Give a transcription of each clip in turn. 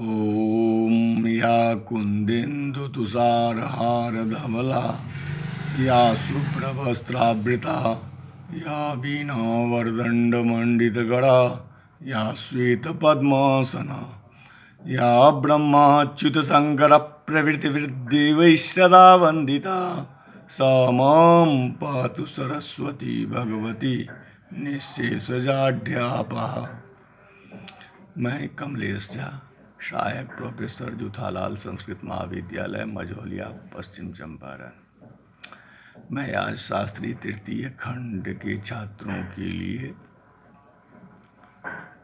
ॐ या कुन्देन्दुतुषारहारधवला या शुभ्रवस्त्रावृता या वीणावरदण्डमण्डितगला या श्वेतपद्मासना या ब्रह्माच्युतशङ्करप्रभृतिभिर्देवैः सदा वन्दिता सा मां पातु सरस्वती भगवती निःशेषजाड्यापहा। मैं कमलेश झा, सहायक प्रोफेसर जूथालाल संस्कृत महाविद्यालय मझौलिया, पश्चिम चंपारण। मैं आज शास्त्री तृतीय खंड के छात्रों के लिए,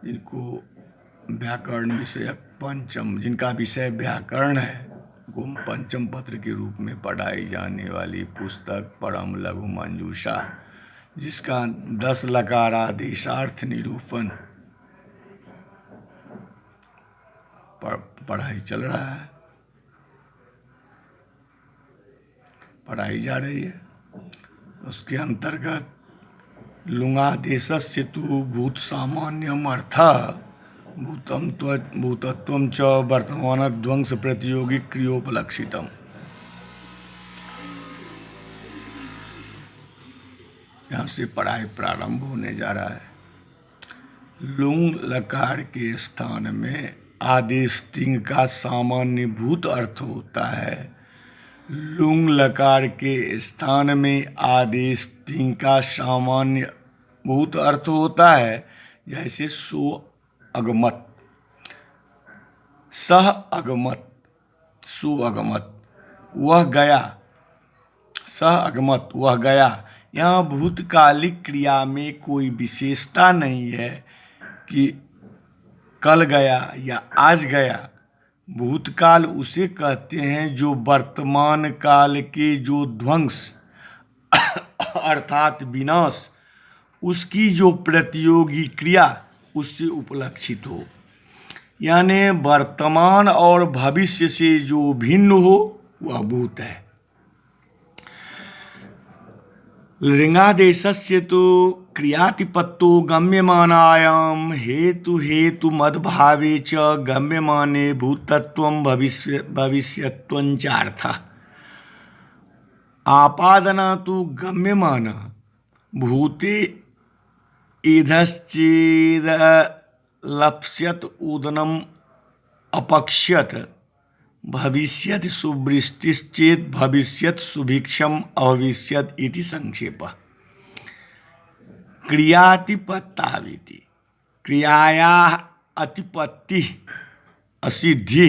जिनको व्याकरण विषयक जिनका विषय व्याकरण है, को पंचम पत्र के रूप में पढ़ाई जाने वाली पुस्तक परम लघु मंजूषा, जिसका 10 लकारादेशार्थ निरूपण पढ़ाई चल रहा है, पढ़ाई जा रही है। उसके अंतर्गत लुङादेशस्य तु भूत सामान्यम अर्थः भूतत्वं च वर्तमान ध्वंस प्रतियोगी क्रियोपलक्षितम। यहाँ से पढ़ाई प्रारंभ होने जा रहा है। लुंग लकार के स्थान में आदेश तिंग का सामान्य भूत अर्थ होता है। लुंग लकार के स्थान में आदेश तिंग का सामान्य भूत अर्थ होता है। जैसे सो अगमत, सह अगमत, सु अगमत, वह गया, सह अगमत, वह गया। यहाँ भूतकालिक क्रिया में कोई विशेषता नहीं है कि कल गया या आज गया। भूतकाल उसे कहते हैं जो वर्तमान काल के जो ध्वंस अर्थात विनाश, उसकी जो प्रतियोगी क्रिया उससे उपलक्षित हो, यानी वर्तमान और भविष्य से जो भिन्न हो, वह भूत है। लिंगादेशस्य तो क्रियातिपत्तो गम्यमानायां हेतु मद्भावे च गम्यमाने भूतत्वं भविष्यत्वं चार्थः। आपादना तो गम्यमाना भूते एधश्चेद लप्स्यत उदनम अपक्ष्यत भविष्यति सुवृष्टिश्चेत् भविष्यत् सुभिक्षम अभविष्यत् इति संक्षेपः। क्रियातिपत्ताविति क्रियायाः अतिपत्ति असिद्धि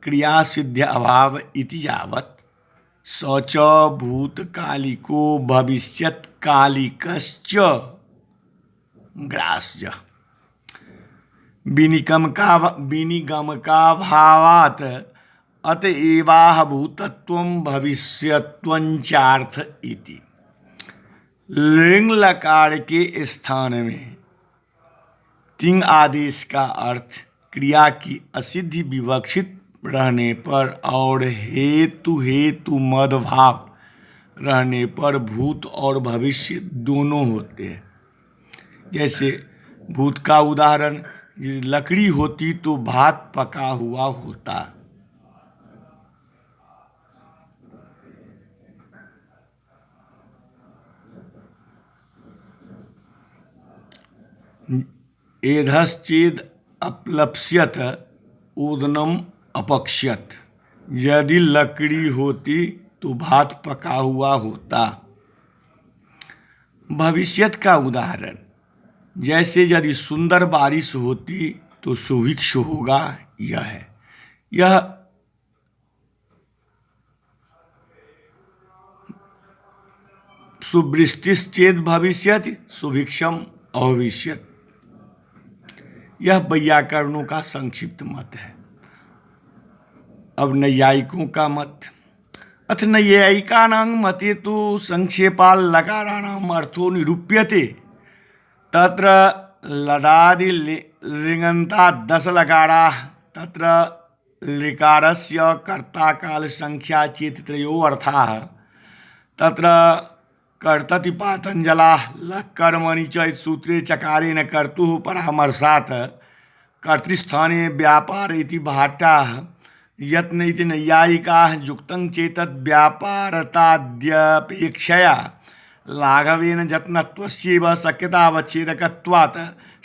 क्रिया सिद्ध अभाव इति यावत् स च भूतकालिको भविष्यत्कालिकश्च ग्रास्य विनिगम का भावात् अतएवाह भूतत्वं भविष्यत्वं चार्थ इति। लिंग लकार के स्थान में तिंग आदेश का अर्थ क्रिया की असिद्धि विवक्षित रहने पर और हेतु मदभाव रहने पर भूत और भविष्य दोनों होते हैं। जैसे भूत का उदाहरण, लकड़ी होती तो भात पका हुआ होता। एधश्चेद अपलप्स्यत ओदनम अपक्ष्यत, यदि लकड़ी होती तो भात पका हुआ होता। भविष्यत का उदाहरण, जैसे यदि सुंदर बारिश होती तो सुभिक्ष होगा, यह है। यह सुवृष्टिश्चेत् भविष्यति सुभिक्षम अभविष्यत्, यह वैयाकरणों का संक्षिप्त मत है। अब नैयायिकों का मत, अथ नैयायिकानां मते तो संक्षेपाल लकाराणाम अर्थो निरूप्यते तत्र लडादि लिङन्ता 10 लकारा तत्र लिकारस्य कर्ता काल संख्या चेत् त्रयो अर्थाः तत्र कर्तति पातंजला लक्कर्मणि च सूत्रे चकारेण कर्तुः परामर्शात् कर्तृस्थाने व्यापार इति भाटाः यत्न इति नैयायिकाः युक्तं चेतद् व्यापारताद्यपेक्षया लाघवेन जत्नत्वस्यैव शक्यतावच्छेदकत्वात्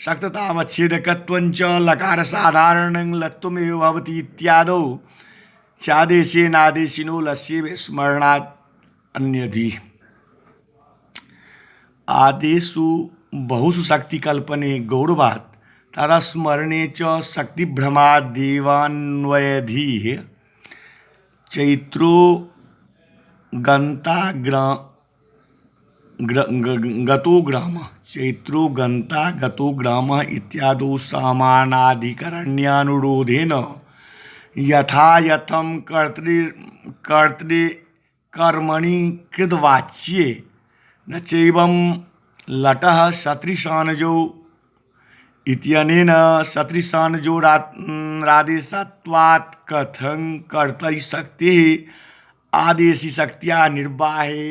शक्ततावच्छेदकत्वञ्च लकारसाधारणं लत्वमेव भवति इत्यादौ चादेशेनादेशिनो लस्येव स्मरणात् अन्यधि। आदेशु बहुषु शक्तिकल्पने गौरवात् तदा स्मरणे च शक्तिभ्रमादेवान्वयधिः चैत्रो गतो ग्रामः इत्यादौ सामानाधिकरण्यानुरोधेन यथायथं कर्तृकर्मणि कृतवाच्ये न चैवं लटः सदृशानजो इत्यनेन सदृशानजोरादेशत्वात् कथं कर्तरिशक्तिः आदेशिशक्त्या निर्वाहे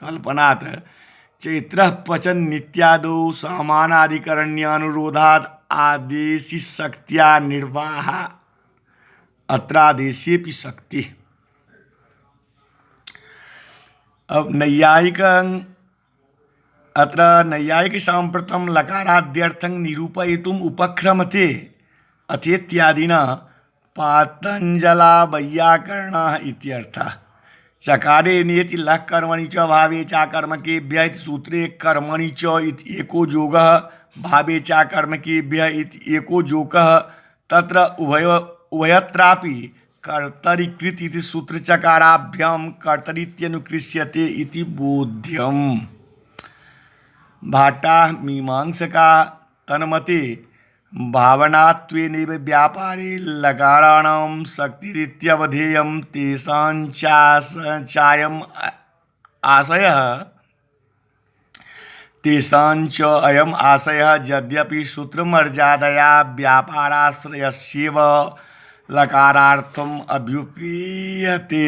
कल्पनात् चैत्रः पचन् नित्यादौ सामानाधिकरण्यानुरोधात् आदेशिशक्त्या निर्वाह अत्रादेशेऽपि शक्ति। अब नैयायिक सांप्रतं लकाराद्यर्थं निरूपयितुम् उपक्रमते अथेत्यादिना पातंजला वैयाकरणः इत्यर्थः। चकारे नेति लः कर्मणि च भावे चाकर्मकेभ्यः इति सूत्रे कर्मणि च इति एको योगः भावे चाकर्मकेभ्यः इति एको योगः तत्र उभयत्रापि कर्तरीकृत इति सूत्रचकाराभ्यां कर्तरीत्यनुकृष्यते इति बोध्यम्। भाटाः मीमांसकाः तन्मते भावनात्वेनैव व्यापारे लकाराणां शक्तिरित्यवधेयं तेषाञ्च अयम् आशयः यद्यपि सूत्रमर्यादया व्यापाराश्रयस्यैव लकारार्थम् अभ्युपेयते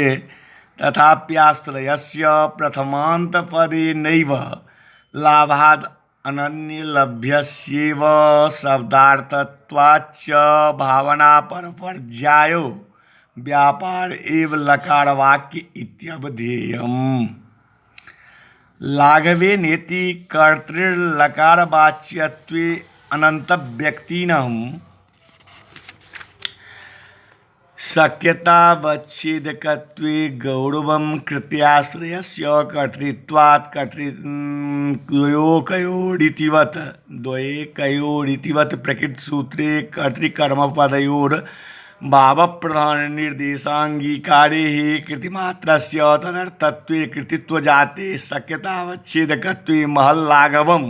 तथाप्याश्रयस्य प्रथमान्तपदेनैव लाभाद् अनन्यलभ्यस्यैव शब्दार्थत्वाच्च भावनापरपर्यायो व्यापार एव लकारवाक्य इत्यवधेयम्। लाघवे नेति कर्तृलकारवाच्यत्वे अनन्तव्यक्तीनां शक्यतावच्छेदकत्वे गौरवं कृत्याश्रयस्य कर्तृत्वात् द्वयोकयोरितिवत् प्रकृतसूत्रे कर्तृकर्मपदयोर्भावप्रधाननिर्देशाङ्गीकारे कृतिमात्रस्य तदर्थत्वे कृतित्वजाते शक्यतावच्छेदकत्वे महल्लाघवम्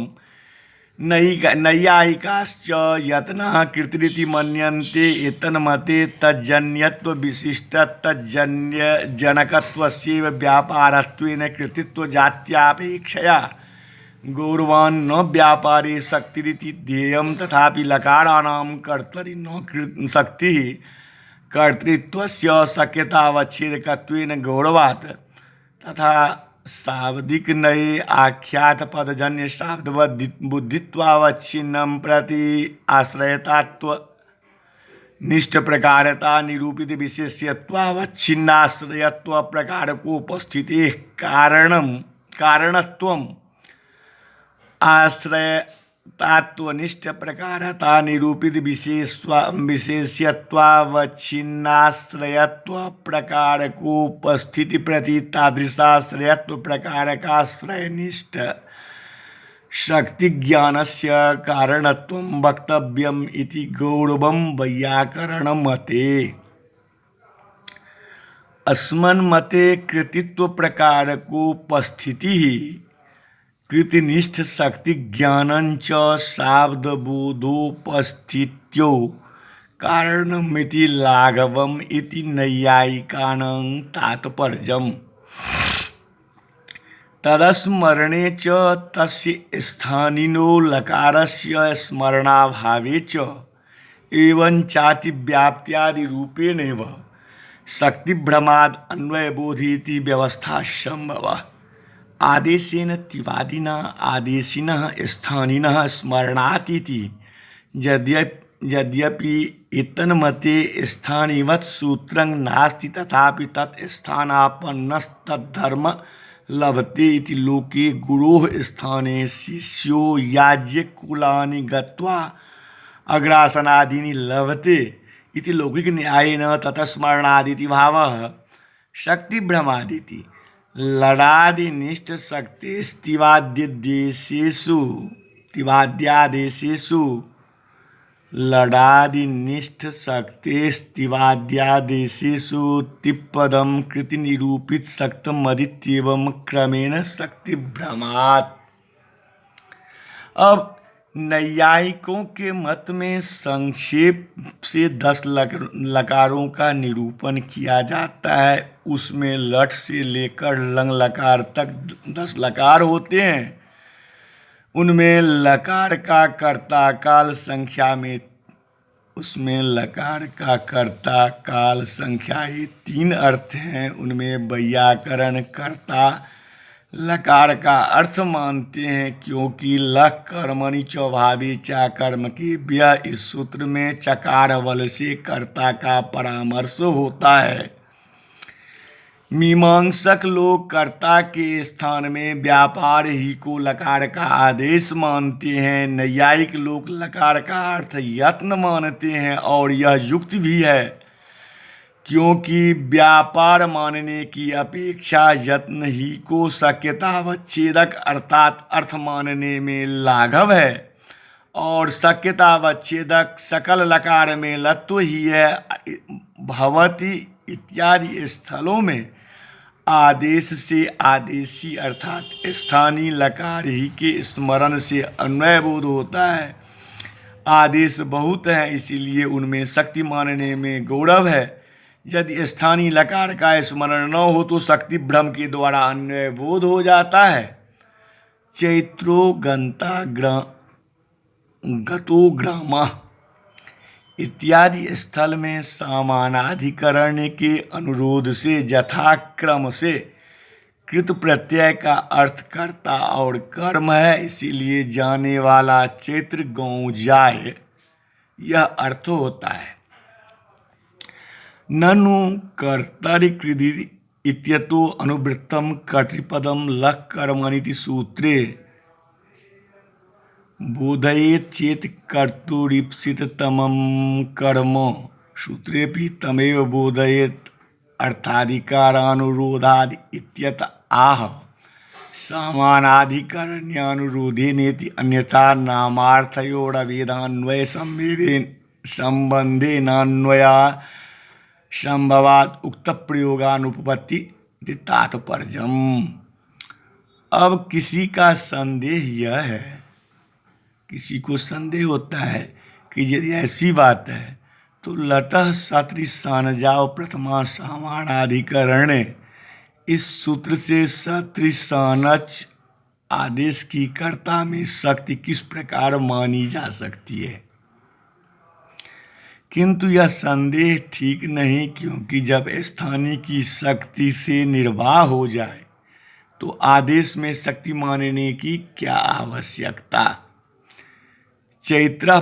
नैयायिकाश्च यत्नः कृतिरिति मन्यन्ते एतन्मते तज्जन्यत्वविशिष्टतज्जन्यजनकत्वस्यैव व्यापारत्वेन कृतित्वजात्यापेक्षया गौरवान् न व्यापारे शक्तिरिति ध्येयं तथापि लकाराणां कर्तरि शक्तिः कर्तृत्वस्य शक्यतावच्छेदकत्वेन गौरवात् तथा शाब्दिक नये आख्यात पदजन्य शाब्द बुद्धित्वावच्छिन्नं प्रति आश्रयतात्व निष्ठ प्रकारता निरूपित विशेष्यत्वावच्छिन्नाश्रयत्व प्रकारकोपस्थितेः कारणत्वम् आश्रयतात्वनिष्ठ प्रकारता निरूपित विशेष्यत्वावच्छिन्नाश्रयत्व प्रकारकोपस्थिति प्रति तादृशाश्रयत्व प्रकारकाश्रयनिष्ठ शक्तिज्ञानस्य कारणत्वं वक्तव्यम् इति गौरवं वैयाकरणमते। अस्मन्मते कृतित्व प्रकारकोपस्थितिः कृतिनिष्ठ शक्ति ज्ञानंच शाब्दबोधोपस्थित्यो कारणमिति लाघवम् इति नैयायिकानां तात्पर्यम्। तदस्मरणे च तस्य स्थानिनो लकारस्य स्मरणाभावे च एवं चातिव्याप्त्यादिरूपेणैव शक्तिभ्रमाद् अन्वयबोधि इति व्यवस्था संभवा। आदेशेन तिवादिना आदेशिनः स्थानिनः स्मरणातीति यद्यपि एतन्मते स्थानिवत् सूत्रं नास्ति तथापि तत् स्थानापन्नस्तद्धर्म लभते इति लोके गुरोः स्थाने शिष्यो याज्ञकुलानि गत्वा अग्रासनादीनि लभते इति लौकिक न्यायेन ततः स्मरणादिति भावः शक्तिभ्रमादिति लडादिनिष्ठ शक्तिस्तिवाद्यादेशेषु लडादिनिष्ठ शक्तिस्तिवाद्यादेशेषु तिप्पदं कृतिनिरूपित शक्तमदित्येवं क्रमेण शक्तिभ्रमात्। अब नैयायिकों के मत में संक्षेप से 10 लकारों का निरूपण किया जाता है। उसमें लट से लेकर लंग लकार तक 10 लकार होते हैं। उनमें लकार का कर्ता काल संख्या में उसमें लकार का कर्ता काल संख्या ये 3 अर्थ हैं। उनमें वैयाकरण कर्ता लकार का अर्थ मानते हैं, क्योंकि लक कर्मणि चौभावी चा कर्म के व्यय इस सूत्र में चकार बल से कर्ता का परामर्श होता है। मीमांसक लोग कर्ता के स्थान में व्यापार ही को लकार का आदेश मानते हैं। नैयायिक लोग लकार का अर्थ यत्न मानते हैं और यह युक्त भी है, क्योंकि व्यापार मानने की अपेक्षा यत्न ही को शक्यतावच्छेदक अर्थात अर्थ मानने में लाघव है, और शक्यतावच्छेदक सकल लकार में लत्व ही है। भवति इत्यादि स्थलों में आदेश से आदेशी अर्थात स्थानीय लकार ही के स्मरण से अन्वय बोध होता है। आदेश बहुत है, इसीलिए उनमें शक्ति मानने में गौरव है। यदि स्थानीय लकार का स्मरण न हो तो शक्ति भ्रम के द्वारा अन्वय बोध हो जाता है। चैत्रो गंता गतो ग्रामः इत्यादि स्थल में समानाधिकरण के अनुरोध से यथाक्रम से कृत प्रत्यय का अर्थ कर्ता और कर्म है, इसीलिए जाने वाला चैत्र गाँव जाए यह अर्थ होता है। ननु कर्तरिकृदि इत्यतो अनुवृत्तम कर्तृपदम लक् कर्मणिति सूत्रे बोधयेत् चेत् कर्तुरीप्सिततमं कर्म सूत्रेऽपि तमेव बोधयेत् अर्थाधिकारानुरोधाद् इत्यत आह। समानाधिकरण्यानुरोधेनेति अन्यथा नामार्थयोरवेदान्वय संबंधेनान्वया संभवात् उक्त प्रयोगानुपपत्ति तात्पर्यम्। अब किसी का संदेह यह है, किसी को संदेह होता है कि यदि ऐसी बात है तो लटः सत्रिशानजाव प्रथमा समानाधिकरण इस सूत्र से सत्रिशानच आदेश की कर्ता में शक्ति किस प्रकार मानी जा सकती है। किंतु यह संदेह ठीक नहीं, क्योंकि जब स्थानीय की शक्ति से निर्वाह हो जाए तो आदेश में शक्ति मानने की क्या आवश्यकता। चैत्र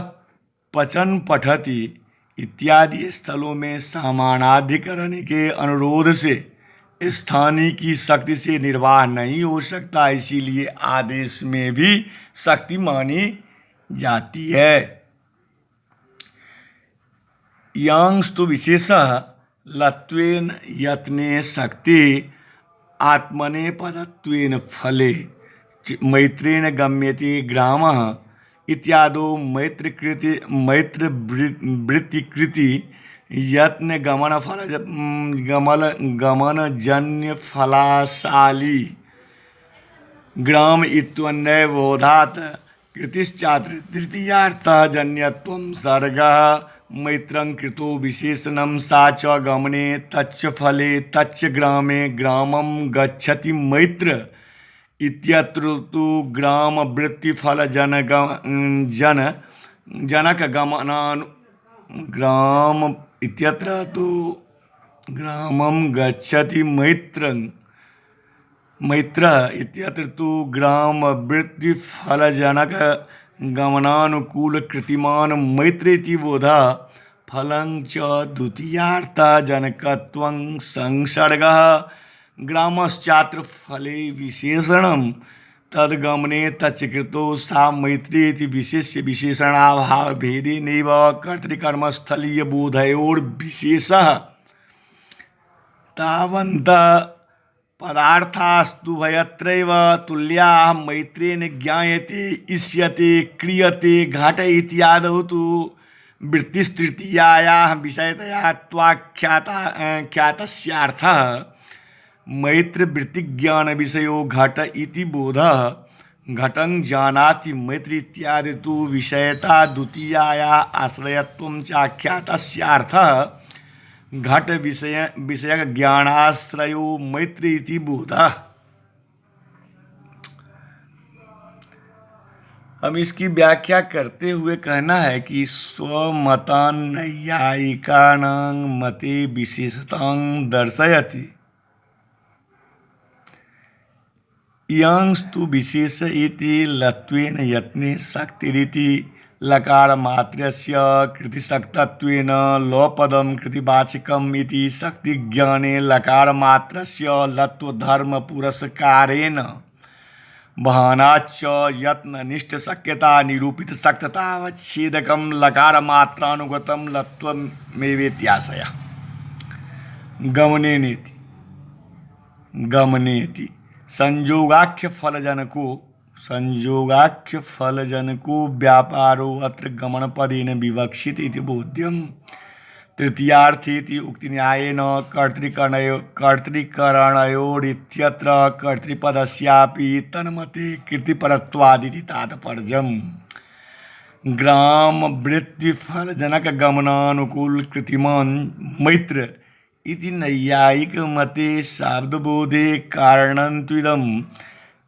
पचन पठति इत्यादि स्थलों में समानाधिकरण के अनुरोध से स्थानीय की शक्ति से निर्वाह नहीं हो सकता, इसीलिए आदेश में भी शक्ति मानी जाती है। यांस्तु विशेषः लत्वेन यत्ने शक्ति आत्मने पदत्वेन फले मैत्रेण गम्यते ग्रामः इत्यादो मैत्रवृत्तिकृति यत्न गमनजन्य फलाशाली ग्राम इत्वन्वय बोधात् कृतिश्चात्र तृतीयार्थः जन्यत्वं सर्गः मैत्रं कृतो विशेषणं सा च गमने तच्च फले तच्च ग्रामे ग्रामं गच्छति मैत्र इत्यत्र तु ग्राम वृत्तिफल जनक गमनानु ग्राम इत्यत्र तु ग्रामं गच्छति मैत्रं मैत्र इत्यत्र तु ग्राम वृत्ति फलजनक गमनानुकूल कृतिमान मैत्रेति बोधा फलं च द्वितीयार्थ जनकत्वं संसर्गः ग्रामश्चात्र फले विशेषणं तद्गमने तच्कृतो सा मैत्रेति विशेष्य विशेषणाभाव भेदेनैव कर्तृकर्मस्थलीय बोधयोर्विशेषः तावन्तः पदार्थास्तुभयत्रैव तुल्याः मैत्रेण ज्ञायते इष्यते क्रियते घट इत्यादौ तु वृत्तिस्तृतीयायाः विषयतया त्वाख्याता ख्यातस्यार्थः मैत्रवृत्तिज्ञानविषयो घट इति बोधः घटं जानाति मैत्री इत्यादि तु विषयता द्वितीयायाः आश्रयत्वं चाख्यातस्यार्थः घट विषयक ज्ञानाश्रयो मैत्री इति बोधः। हम इसकी व्याख्या करते हुए कहना है कि स्वमतान् नैयायिकानां मते विशेषतां दर्शयति यंस्तु विशेष इति लत्वेन यत्ने शक्तिरिति लकारमात्रस्य कृतिशक्तत्वेन लोपदं कृतिवाचकम् इति शक्तिज्ञाने लकारमात्रस्य लत्वधर्मपुरस्कारेण भानाच्च यत्ननिष्ठशक्यता निरूपितशक्ततावच्छेदकं लकारमात्रानुगतं लत्वमेवेत्याशयः। गमनेनेति गमनेति संयोगाख्य फलजनको व्यापारो अत्र गमनपदेन विवक्षित इति बोध्यम्। तृतीयार्थेति उक्तिन्यायेन कर्तृकरणयोरित्यत्र कर्तृपदस्यापि तन्मते कृतिपरत्वादिति तात्पर्यम्। ग्रामवृत्तिफलजनकगमनानुकूल कृतिमान् मैत्र इति नैयायिकमते शाब्दबोधे कारणन्त्विदं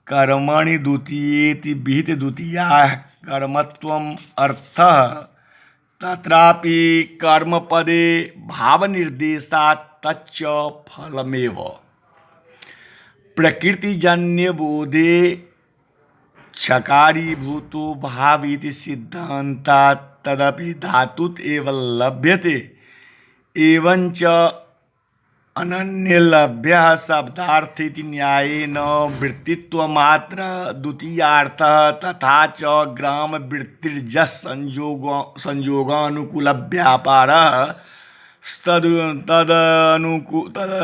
कर्मणि द्वितीयेति विहित द्वितीयाः कर्मत्वम् अर्थः तत्रापि कर्मपदे भावनिर्देशात् तच्च फलमेव। प्रकृतिजन्यबोधे छकारीभूतो भावीति सिद्धान्तात् तदपि धातुत एव लभ्यते। एवंच अनन्यलभ्यः शब्दार्थेति न्यायेन वृत्तित्वमात्र द्वितीयार्थः तथा च ग्रामवृत्तिर्जः संयोगानुकूलव्यापारः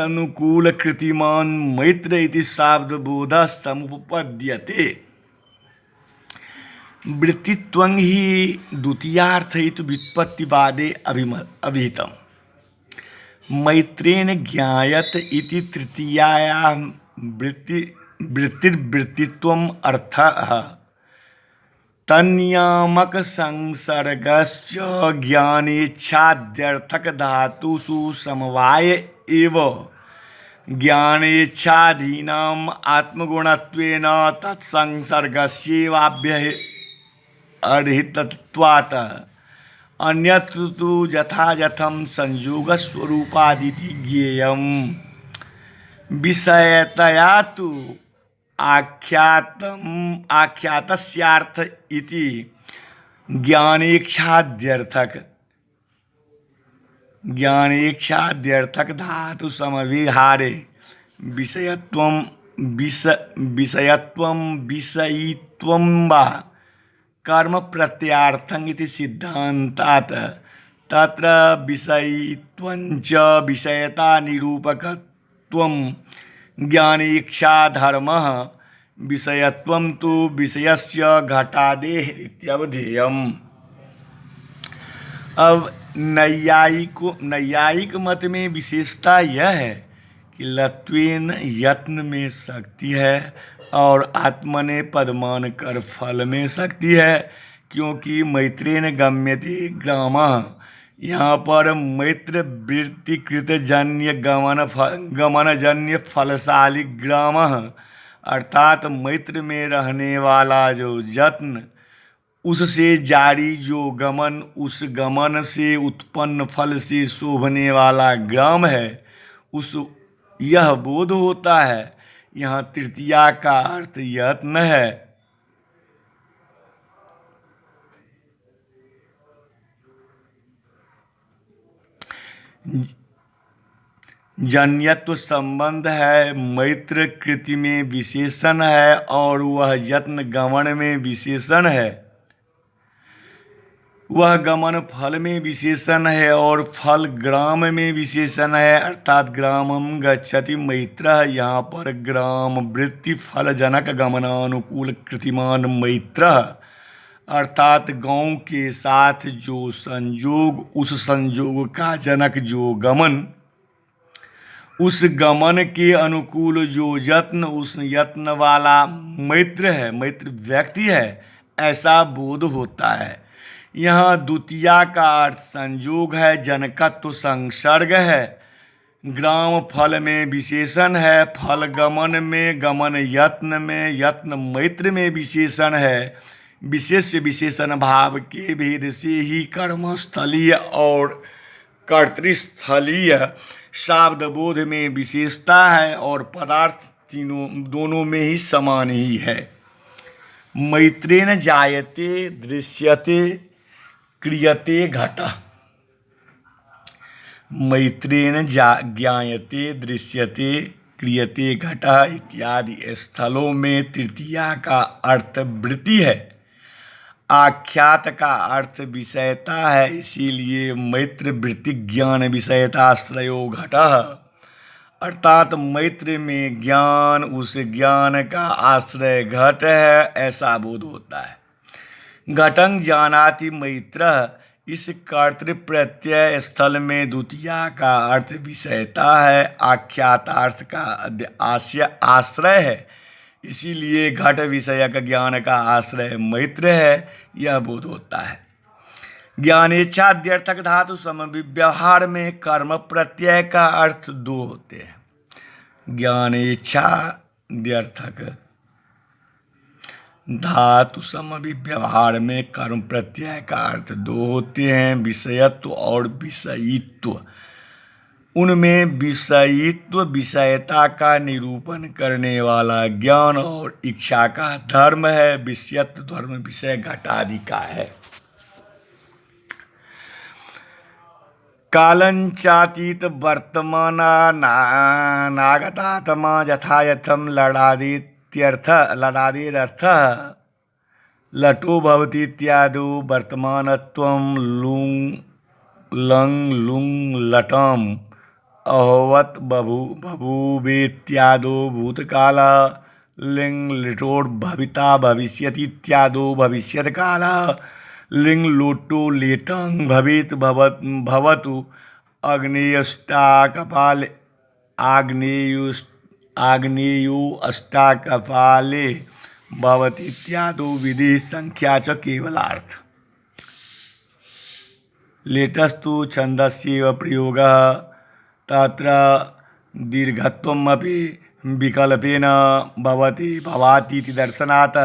तदनुकूलकृतिमान् मैत्र इति शाब्दबोधः समुपपद्यते। वृत्तित्वं हि द्वितीयार्थ इति व्युत्पत्तिवादे अभिहितम्। मैत्रेण ज्ञायत इति तृतीयायाः वृत्तिर्वृत्तित्वम् अर्थः। तन्नियामक संसर्गश्च ज्ञानेच्छाद्यर्थक धातुषु समवाय एव ज्ञानेच्छाधीनाम् आत्मगुणत्वेन तत्संसर्गस्यैवाभ्यर्हितत्वात् अन्यत्र तु यथायथं संयोगस्वरूपादिति ज्ञेयम्। विषयतया तु आख्यातस्यार्थ इति ज्ञानेच्छाद्यर्थक धातु समविहारे विषयित्वं वा कर्म प्रत्यार्थं इति सिद्धान्तात् तत्र विषयित्वञ्च विषयता निरूपकत्वं ज्ञानेच्छाधर्मः विषयत्वं तु विषयस्य घटादेः इत्यवधेयम्। अब नैयायिक मत में विशेषता यह है कि लत्वेन यत्न में शक्ति है और आत्मने पदमान कर फल में शक्ति है, क्योंकि मैत्रेण गम्यते ग्रामः। यहाँ पर मैत्र वृत्तिकृत जन्य गमनजन्य फलशाली ग्रामः अर्थात मैत्र में रहने वाला जो यत्न, उससे जारी जो गमन, उस गमन से उत्पन्न फल से शोभने वाला ग्राम है, उस यह बोध होता है। यहाँ तृतीया का अर्थ यत्न है। जन्यत्व संबंध है, मैत्र कृति में विशेषण है और वह यत्न गमन में विशेषण है। वह गमन फल में विशेषण है और फल ग्राम में विशेषण है, अर्थात ग्रामम गच्छति मैत्रः। यहाँ पर ग्राम वृत्ति फल जनक गमनानुकूल कृतिमान मैत्रः, अर्थात गांव के साथ जो संयोग, उस संयोग का जनक जो गमन, उस गमन के अनुकूल जो यत्न, उस यत्न वाला मैत्र है, मैत्र व्यक्ति है, ऐसा बोध होता है। यहाँ द्वितीया का अर्थ संयोग है, जनकत्व संसर्ग है, ग्राम फल में विशेषण है, फल गमन में, गमन यत्न में, यत्न मैत्र में विशेषण है। विशेष विशेषण भाव के भेद से ही कर्मस्थलीय और कर्तृस्थलीय शाब्द बोध में विशेषता है और पदार्थ दोनों में ही समान ही है। मैत्रेण जायते दृश्यते क्रियते घटः। मैत्रेण ज्ञायते दृश्यते क्रियते घटः इत्यादि स्थलों में तृतीया का अर्थ वृत्ति है, आख्यात का अर्थ विषयता है, इसीलिए मैत्र वृत्ति ज्ञान विषयताश्रयो घटः, अर्थात मैत्र में ज्ञान, उस ज्ञान का आश्रय घट है, ऐसा बोध होता है। घटं जानाति मैत्रः, इस कर्तृ प्रत्यय स्थल में द्वितीया का अर्थ विषयता है, आख्यातार्थ का आश्रय है, इसीलिए घट विषयक ज्ञान का आश्रय मैत्र है, यह बोध होता है। ज्ञानेच्छाद्यर्थक धातु समव्यवहार में कर्म प्रत्यय का अर्थ दो होते हैं। ज्ञानेच्छाद्यर्थक धातु समव्यवहार में कर्म प्रत्यय का अर्थ दो होते हैं, विषयत्व और विषयित्व। उनमें विषयित्व विषयता का निरूपण करने वाला ज्ञान और इच्छा का धर्म है, विषयत्व धर्म विषय घटादि का है। कालंचातीत वर्तमानागतात्मा यथा यथम लडादिरर्थः लटो भवति इत्यादो वर्तमानत्वं लुंग लंग लुंग लटम अहोवत बभूवेत्यादो भूतकाल लिंग लिटोर भविता भविष्यति इत्यादो भविष्यत्काल लिंग लोटो लेटंग भवेत् भवतु अग्नेयष्टाकपाले आग्नेयोष्टाकपाले भवति इत्यादो विधि संख्या च केवलार्थ। लेटस्तु छन्दस्यैव प्रयोगः, तत्र दीर्घत्वमपि विकल्पेन भवति भवातीति दर्शनात्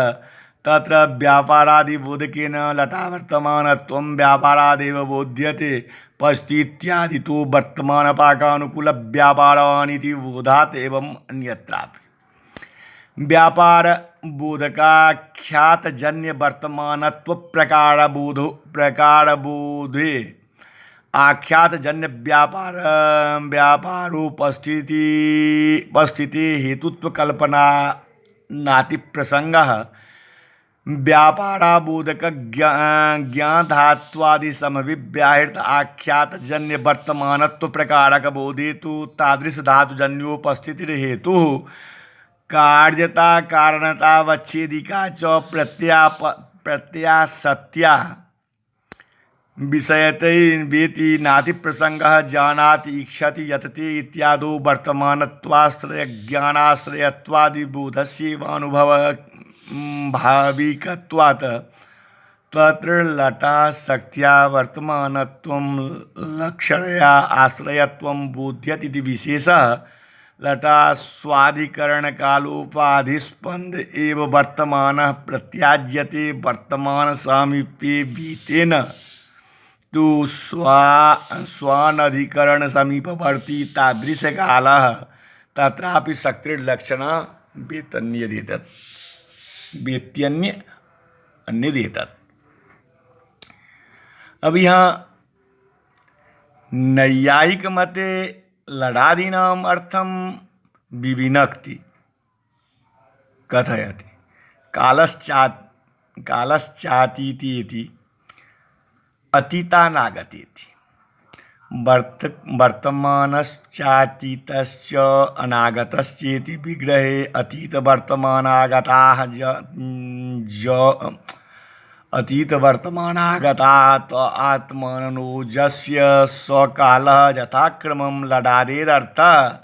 तत्र व्यापारादिबोधकेन लटावर्तमानत्वं व्यापारादेव बोध्यते पश्चित्यादि तो वर्तमानपाकानुकूल व्यापारानिति बोधात् एवं अन्यत्रापि। व्यापार बोधकाख्यातजन्य वर्तमानत्व प्रकारबोधे आख्यातजन्य व्यापारोपस्थिति हेतुत्व कल्पना नाति प्रसंगः व्यापाराबोधक ज्ञाधात्वादि समभिव्याहृत आख्यातजन्य वर्तमानत्व प्रकारक बोधे तो तादृश धातुजन्योपस्थिति हेतु कार्यता कारणतावच्छेदिका च प्रत्यासत्या विषयते वेति नाति प्रसंगः जानाति इक्षति यतते इत्यादो वर्तमानत्वाश्रय ज्ञानाश्रयत्वादि बोधस्यैवानुभव भाविकत्वात् तत्र लटाशक्त्या वर्तमानत्वं लक्षणया आश्रयत्वं बोध्यति इति विशेषः। लटास्वाधिकरणकालोपाधिस्पन्द एव वर्तमानः प्रत्याज्यते वर्तमान सामीप्ये वीतेन तो स्वानधिकरण समीपवर्ती तादृशकालः तत्रापि शक्तिर्लक्षणा वेतन्यदेतत्, वेत्यन्य अन्यदेतत्। अब यहाँ नैयायिक मते लडादीनाम् अर्थम विविनक्ति कथयति। कालश्चातीति इति अतीतानागतेति, वर्तमानश्चातीतश्च अनागतश्चेति विग्रहे अतीतवर्तमानागतात् आत्मनोजस्य स्वकालः यथाक्रमं लडादेरर्थः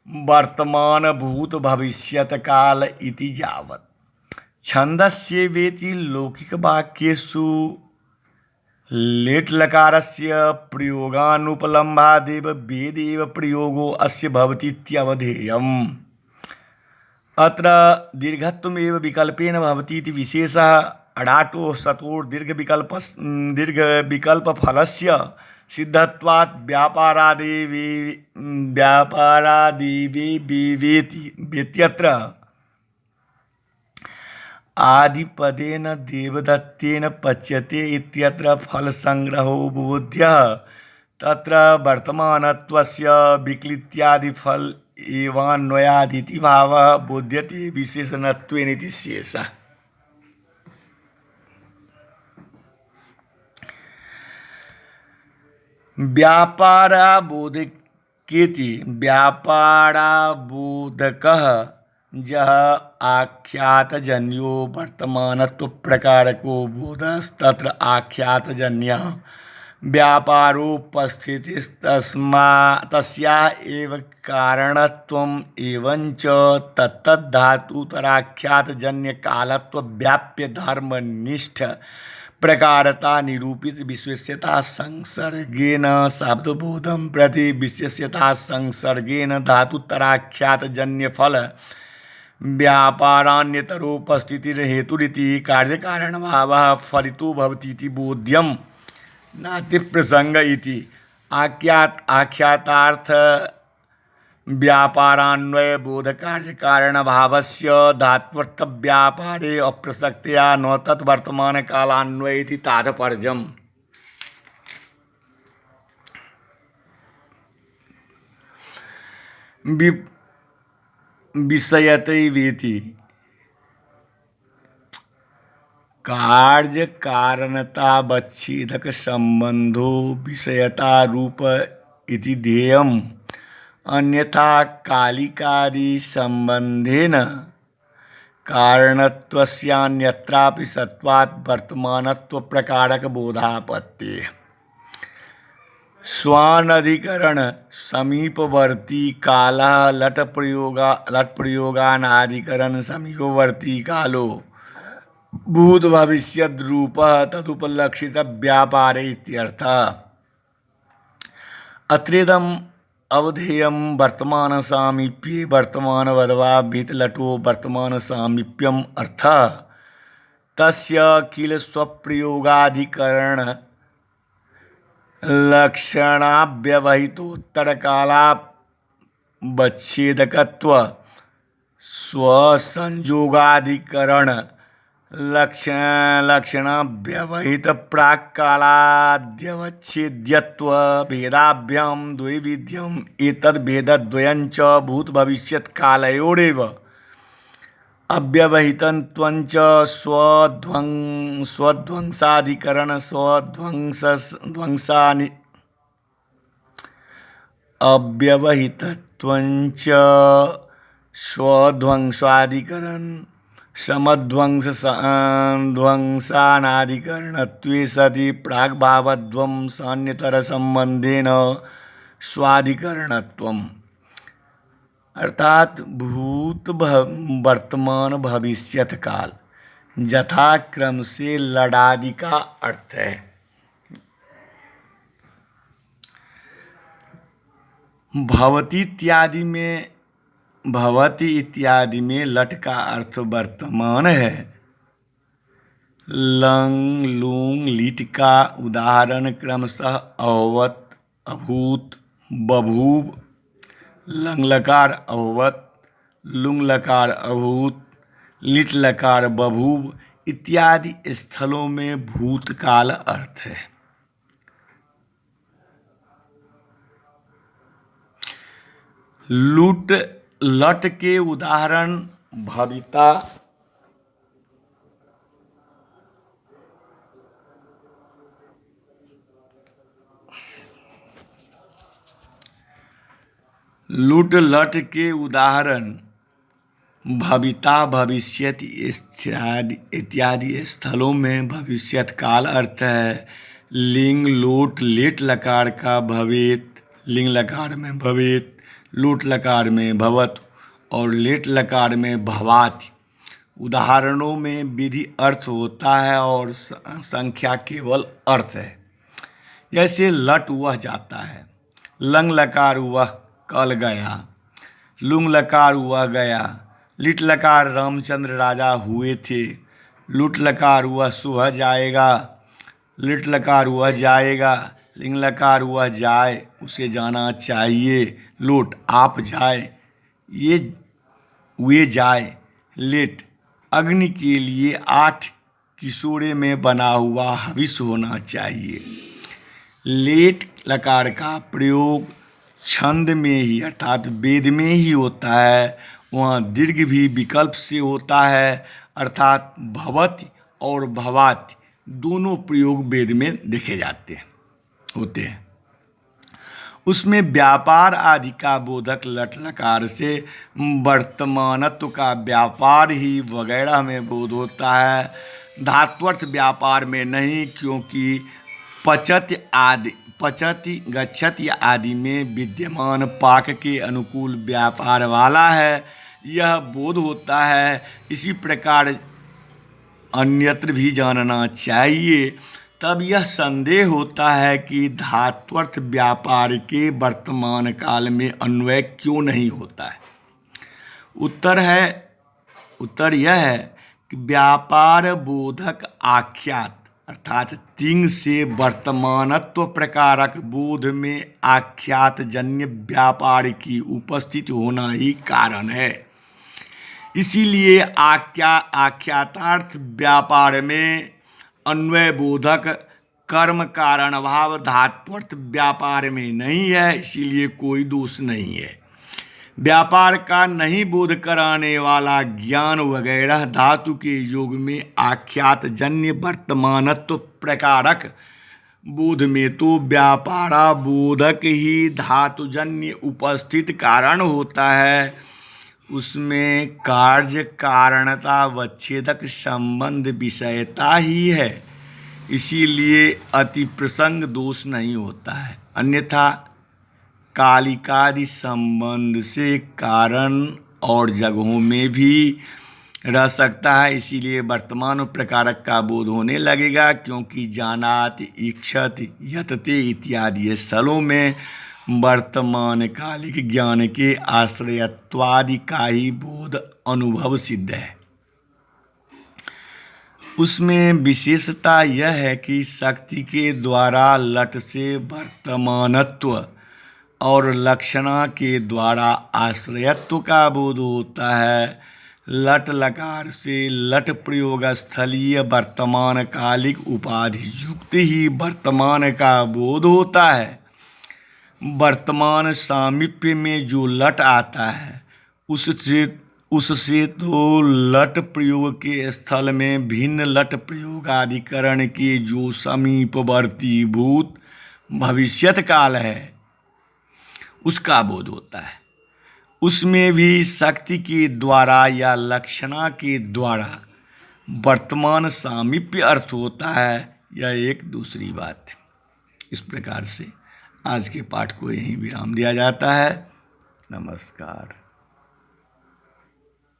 वर्तमान भूत भविष्यत काल इति यावत्। छन्दस्येवेति लौकिकवाक्येषु लेट् लकारस्य प्रयोगानुपलम्भादेव वेदेव प्रयोगो अस्य भवति इत्यवधेयम्। अत्र दीर्घत्वमेव विकल्पेन भवति इति विशेषः अडाटो सतोर् दीर्घविकल्पफलस्य सिद्धत्वात् व्यापारादिवेति वेत्यत्र आदिपदेन देवदत्तेन पच्यते इत्यत्र फलसंग्रहो बोध्यः। तत्र वर्तमानत्वस्य विक्लित्यादिफल एवान्वयादिति भावः बोध्यते विशेषणत्वेन इति शेषः। व्यापाराबोधकेति व्यापाराबोधकः यः आख्यातजन्यो वर्तमानत्वप्रकारको बोधस्तत्र आख्यातजन्यः व्यापारोपस्थितिस्तस्या एव कारणत्वम् एवञ्च तत्तद्धातुतराख्यातजन्यकालत्वव्याप्य प्रकारता निरूपित विशेष्यता संसर्गेण शब्दबोधं प्रति विशेष्यता संसर्गेण धातुतराख्यातजन्यफल व्यापारान्यतरोपस्थितिर्हेतुरिति कार्यकारणभावः फलितो भवति इति बोध्यं नातिप्रसंग इति। आख्यातार्थ व्यापारान्वय बोध कार्यकारणभावस्य धात्वर्थव्यापारे अप्रसक्तया न तद्वर्तमान कालान्वय इति तात्पर्यम्। विषयतैवेति कार्य कारणतावच्छेदक संबंधो विषयता रूप इति ध्येयम्। अन्यथा कालिकादि संबंधेन कारणत्वस्यान्यत्रापि सत्वात् वर्तमानत्व प्रकारक बोधापत्तेः। स्वानधिकरण समीपवर्ती कालः लट प्रयोगानाधिकरण समीपवर्ती कालो भूत भविष्यद् रूपः तदुपलक्षित व्यापारे इत्यर्थः। अत्रेदम् अवधेयं वर्तमान सामीप्ये वर्तमानवद्वा भीतलटो वर्तमान सामीप्यम अर्थः तस्य किल स्वप्रयोगाधिकरण लक्षणाव्यवहितोत्तरकालावच्छेदकत्व स्वसंयोगाधिकरण लक्षणाव्यवहित प्राक्कालाद्यवच्छेद्यत्व भेदाभ्यां द्वैविध्यम् एतद्भेदद्वयञ्च भूत भविष्यत् कालयोरेव अव्यवहितत्वञ्च स्वध्वंसाधिकरण अव्यवहितत्वञ्च स्वध्वंसाधिकरण समध्वंसानाधिकरणत्वे सति प्राग्भावध्वंसान्यतरसंबंधेन स्वाधिकरणत्वम्। अर्थात भूत वर्तमान भविष्यत काल यथाक्रम से लडादि का अर्थ है। भवति इत्यादि में लट का अर्थ वर्तमान है। लंग लूंग लिट का उदाहरण क्रमशः अभवत, अभूत, बभूव, लंग लकार अभवत, लुंग लकार अभूत, लिट लकार बभूव इत्यादि स्थलों में भूतकाल अर्थ है। लुट लट के उदाहरण भविता, लुट लट के उदाहरण भविता, भविष्यत इत्यादि स्थलों में भविष्यत काल अर्थ है। लिंग लोट लेट लकार का भवेत, लिंग लकार में भवेत, लोट लकार में भवत और लेट लकार में भवात उदाहरणों में विधि अर्थ होता है और संख्या केवल अर्थ है। जैसे लट वह जाता है, लंग लकार वह कल गया, लुंग लकार वह गया, लिट लकार रामचंद्र राजा हुए थे, लुट लकार वह सुबह जाएगा, लिट लकार वह जाएगा, लिंग लकार वह जाए उसे जाना चाहिए, लोट आप जाए ये वे जाए, लेट अग्नि के लिए 8 किशोरे में बना हुआ हविष्य होना चाहिए। लेट लकार का प्रयोग छंद में ही अर्थात वेद में ही होता है, वहाँ दीर्घ भी विकल्प से होता है अर्थात भवति और भवाति दोनों प्रयोग वेद में देखे जाते होते हैं। उसमें व्यापार आदि का बोधक लट लकार से वर्तमानत्व का व्यापार ही वगैरह में बोध होता है, धात्वर्थ व्यापार में नहीं, क्योंकि पचति गच्छति आदि में विद्यमान पाक के अनुकूल व्यापार वाला है, यह बोध होता है। इसी प्रकार अन्यत्र भी जानना चाहिए, तब यह संदेह होता है कि धात्वर्थ व्यापार के वर्तमान काल में अन्वय क्यों नहीं होता है। उत्तर यह है कि व्यापार बोधक आख्यात अर्थात तिंग से वर्तमानत्व प्रकारक बोध में आख्यात जन्य व्यापार की उपस्थिति होना ही कारण है। इसीलिए आख्यातार्थ व्यापार में अन्वय बोधक कर्म कारण अभाव धात्वर्थ व्यापार में नहीं है, इसीलिए कोई दोष नहीं है। व्यापार का नहीं बोध कराने वाला ज्ञान वगैरह धातु के योग में आख्यात जन्य वर्तमानत्व प्रकारक बोध में तो व्यापारा बोधक ही धातुजन्य उपस्थित कारण होता है, उसमें कार्य कारणता वच्छेदक संबंध विषयता ही है, इसीलिए अति प्रसंग दोष नहीं होता है। अन्यथा कालिकादि संबंध से कारण और जगहों में भी रह सकता है, इसीलिए वर्तमान प्रकारक का बोध होने लगेगा, क्योंकि जानात इक्षत यतते इत्यादि स्थलों में वर्तमान कालिक ज्ञान के आश्रयत्वादि का ही बोध अनुभव सिद्ध है। उसमें विशेषता यह है कि शक्ति के द्वारा लट से वर्तमानत्व और लक्षणा के द्वारा आश्रयत्व का बोध होता है। लट लकार से लट प्रयोग स्थलीय वर्तमान कालिक उपाधि युक्त ही वर्तमान का बोध होता है। वर्तमान सामीप्य में जो लट आता है उससे तो लट प्रयोग के स्थल में भिन्न लट प्रयोगाधिकरण के जो समीपवर्ती भूत भविष्यत काल है उसका बोध होता है। उसमें भी शक्ति के द्वारा या लक्षणा के द्वारा वर्तमान सामीप्य अर्थ होता है, यह एक दूसरी बात है। इस प्रकार से आज के पाठ को यहीं विराम दिया जाता है। नमस्कार।